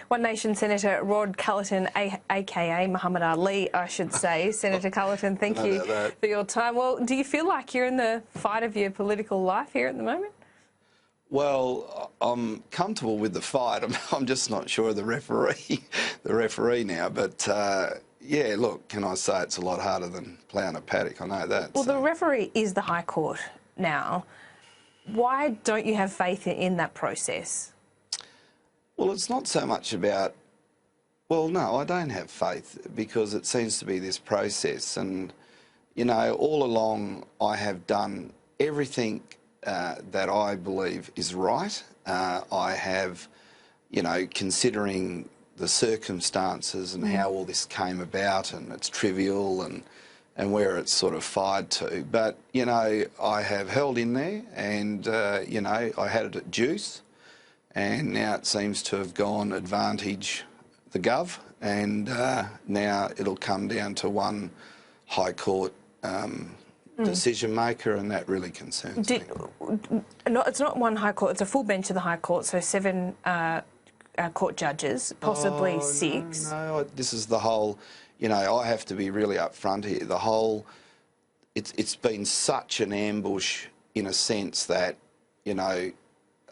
One Nation Senator Rod Culleton, aka Muhammad Ali, I should say. Senator Culleton, thank you for your time. Well, do you feel like you're in the fight of your political life here at the moment? Well, I'm comfortable with the fight. I'm just not sure of the referee now. But yeah, look, can I say it's a lot harder than ploughing a paddock? I know that. Well, the referee is the High Court now. Why don't you have faith in that process? Well, it's not so much about... Well, no, I don't have faith because it seems to be this process. And, you know, all along I have done everything that I believe is right. I have, you know, considering the circumstances and how all this came about, and it's trivial and where it's sort of fired to. But, you know, I have held in there and, you know, I had it at juice. And now it seems to have gone advantage the Gov, and now it'll come down to one High Court decision maker, and that really concerns me. It's not one High Court, it's a full bench of the High Court, so 7 court judges, possibly 6. No, this is the whole, you know, I have to be really upfront here. The whole, it's been such an ambush in a sense that, you know,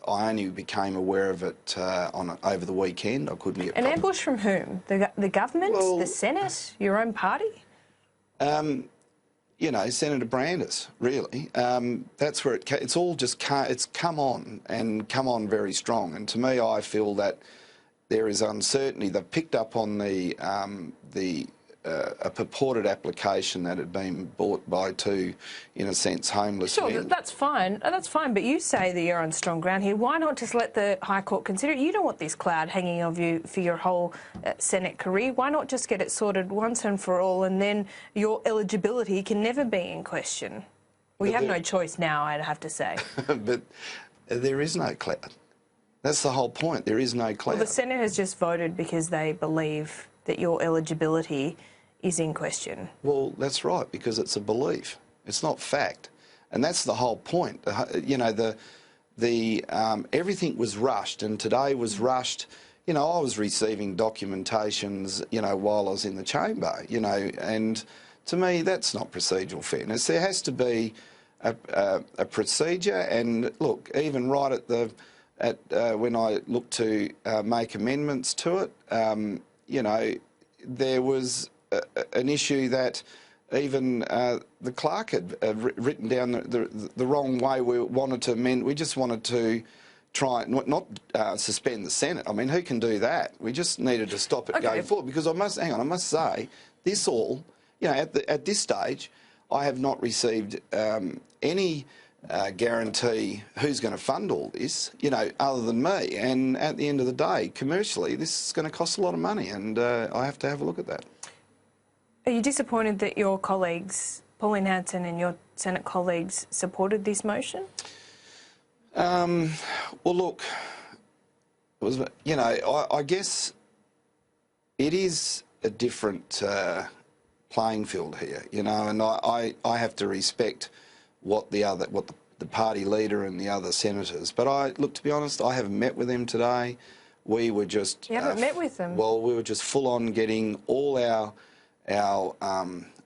I only became aware of it over the weekend. I couldn't get... An ambush from whom? The government? Well, the Senate? Your own party? You know, Senator Brandis, really. That's where it's all just... It's come on, and come on very strong. And to me, I feel that there is uncertainty. They've picked up on a purported application that had been bought by 2, in a sense, homeless men. Sure, that's fine. That's fine, but you say that you're on strong ground here. Why not just let the High Court consider it? You don't want this cloud hanging over you for your whole Senate career. Why not just get it sorted once and for all, and then your eligibility can never be in question? Well, you have no choice now, I'd have to say. But there is no cloud. That's the whole point. There is no cloud. Well, the Senate has just voted because they believe that your eligibility is in question. Well, that's right, because it's a belief. It's not fact. And that's the whole point. You know, everything was rushed, and today was rushed. You know, I was receiving documentations, you know, while I was in the chamber, you know, and to me, that's not procedural fairness. There has to be a procedure, and look, even right when I looked to make amendments to it, you know, there was an issue that even the clerk had written down the wrong way we wanted to amend. We just wanted to try not suspend the Senate. I mean, who can do that? We just needed to stop it going forward, because I must say, this all, you know, at this stage, I have not received any guarantee who's going to fund all this, you know, other than me. And at the end of the day, commercially, this is going to cost a lot of money, and I have to have a look at that. Are you disappointed that your colleagues, Pauline Hanson and your Senate colleagues, supported this motion? Well, look, it was, you know, I guess it is a different playing field here, you know, and I have to respect what the party leader and the other senators. But look, to be honest, I haven't met with them today. We were just... You haven't met with them? Well, we were just full on getting all our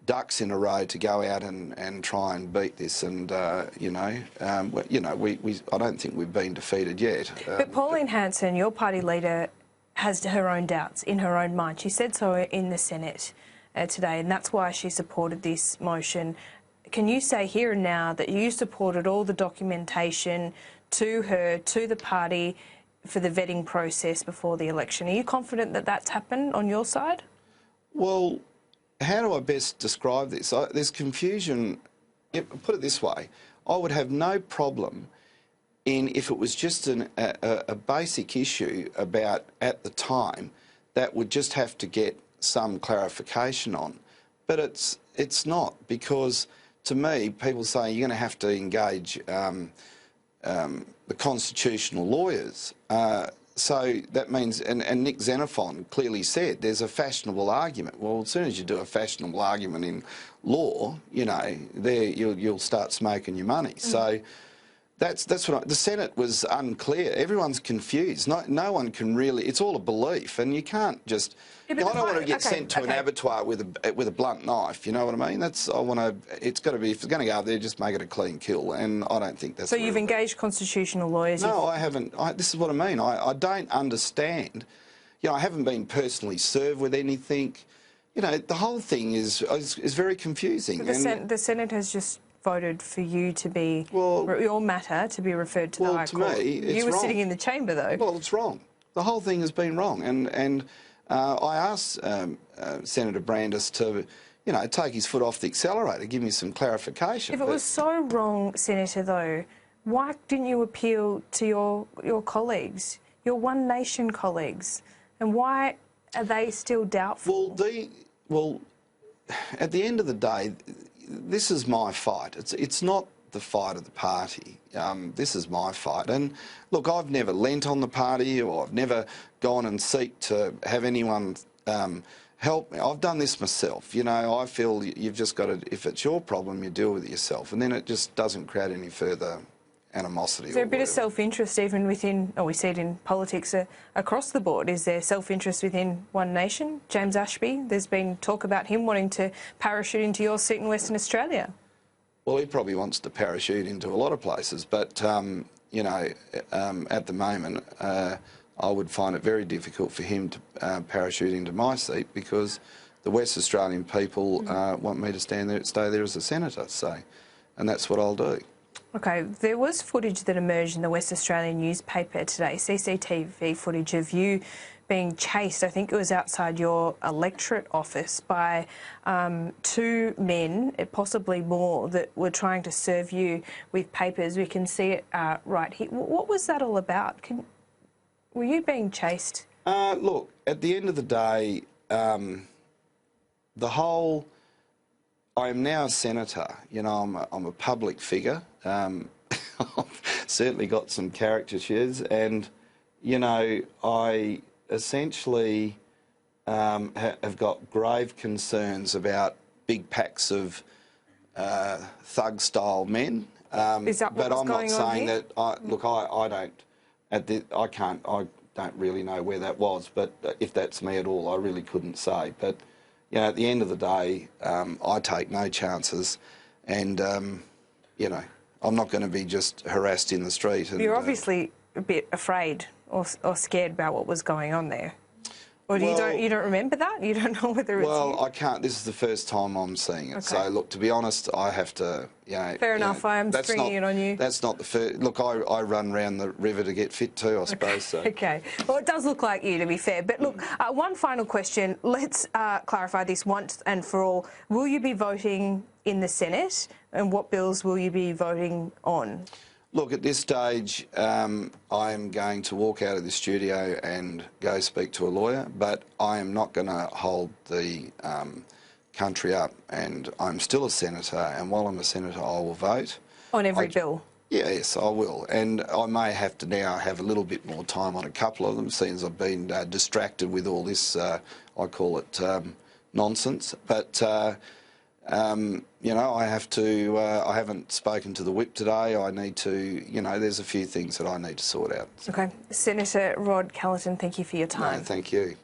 ducks in a row to go out and try and beat this, and you know, I don't think we've been defeated yet. But Pauline Hanson, your party leader, has her own doubts in her own mind. She said so in the Senate today, and that's why she supported this motion. Can you say here and now that you supported all the documentation to her, to the party, for the vetting process before the election? Are you confident that that's happened on your side? Well, how do I best describe this? There's confusion. Put it this way, I would have no problem if it was just a basic issue about, at the time, that would just have to get some clarification on. But it's not, because to me, people say you're going to have to engage the constitutional lawyers. So that means, and Nick Xenophon clearly said, there's a fashionable argument. Well, as soon as you do a fashionable argument in law, you know, there you'll start smoking your money. So That's what the Senate was unclear. Everyone's confused. No one can really. It's all a belief, and you can't just. Yeah, I don't want to get sent to an okay. abattoir with a blunt knife. You know what I mean? I want to. It's got to be. If it's going to go up there, just make it a clean kill. And I don't think that's. So you've engaged constitutional lawyers. No, I haven't. This is what I mean. I don't understand. I haven't been personally served with anything. The whole thing is very confusing. The Senate has just voted for you to be, your matter to be referred to the High Court. To me, it's you were wrong. sitting in the chamber, though. Well, it's wrong. The whole thing has been wrong. And I asked Senator Brandis to, take his foot off the accelerator, give me some clarification. If it was so wrong, Senator, though, why didn't you appeal to your colleagues, your One Nation colleagues, and why are they still doubtful? Well, at the end of the day, this is my fight. It's not the fight of the party. This is my fight. And look, I've never lent on the party, or I've never gone and seek to have anyone help me. I've done this myself. I feel you've just got to, if it's your problem, you deal with it yourself. And then it just doesn't create any further animosity. Is there a bit of self-interest even within, we see it in politics across the board, is there self-interest within One Nation? James Ashby, there's been talk about him wanting to parachute into your seat in Western Australia. Well, he probably wants to parachute into a lot of places, but, at the moment, I would find it very difficult for him to parachute into my seat, because the West Australian people want me to stay there as a senator, and that's what I'll do. Okay, there was footage that emerged in the West Australian newspaper today, CCTV footage of you being chased, I think it was outside your electorate office, by two men, possibly more, that were trying to serve you with papers. We can see it right here. What was that all about? Were you being chased? Look, at the end of the day, I am now a senator. I'm a public figure. I've certainly got some caricatures, and I essentially have got grave concerns about big packs of thug-style men. Is that what's but I'm going not saying on here? that. I don't really know where that was, but if that's me at all, I really couldn't say. But at the end of the day, I take no chances, and I'm not going to be just harassed in the street. You're obviously a bit afraid or scared about what was going on there. Or you don't remember that? You don't know whether it's you? I can't. This is the first time I'm seeing it. Okay. So, look, to be honest, I have to, Fair enough, I am stringing it on you. That's not the first. Look, I run round the river to get fit too, I suppose. So. Okay. Well, it does look like you, to be fair. But look, one final question. Let's clarify this once and for all. Will you be voting in the Senate, and what bills will you be voting on? Look, at this stage, I'm going to walk out of the studio and go speak to a lawyer, but I am not going to hold the country up, and I'm still a senator, and while I'm a senator, I will vote. On every bill? Yes, I will, and I may have to now have a little bit more time on a couple of them, seeing as I've been distracted with all this, I call it nonsense, but... I have to, I haven't spoken to the whip today. I need to, there's a few things that I need to sort out. Okay. Senator Rod Culleton, thank you for your time. No, thank you.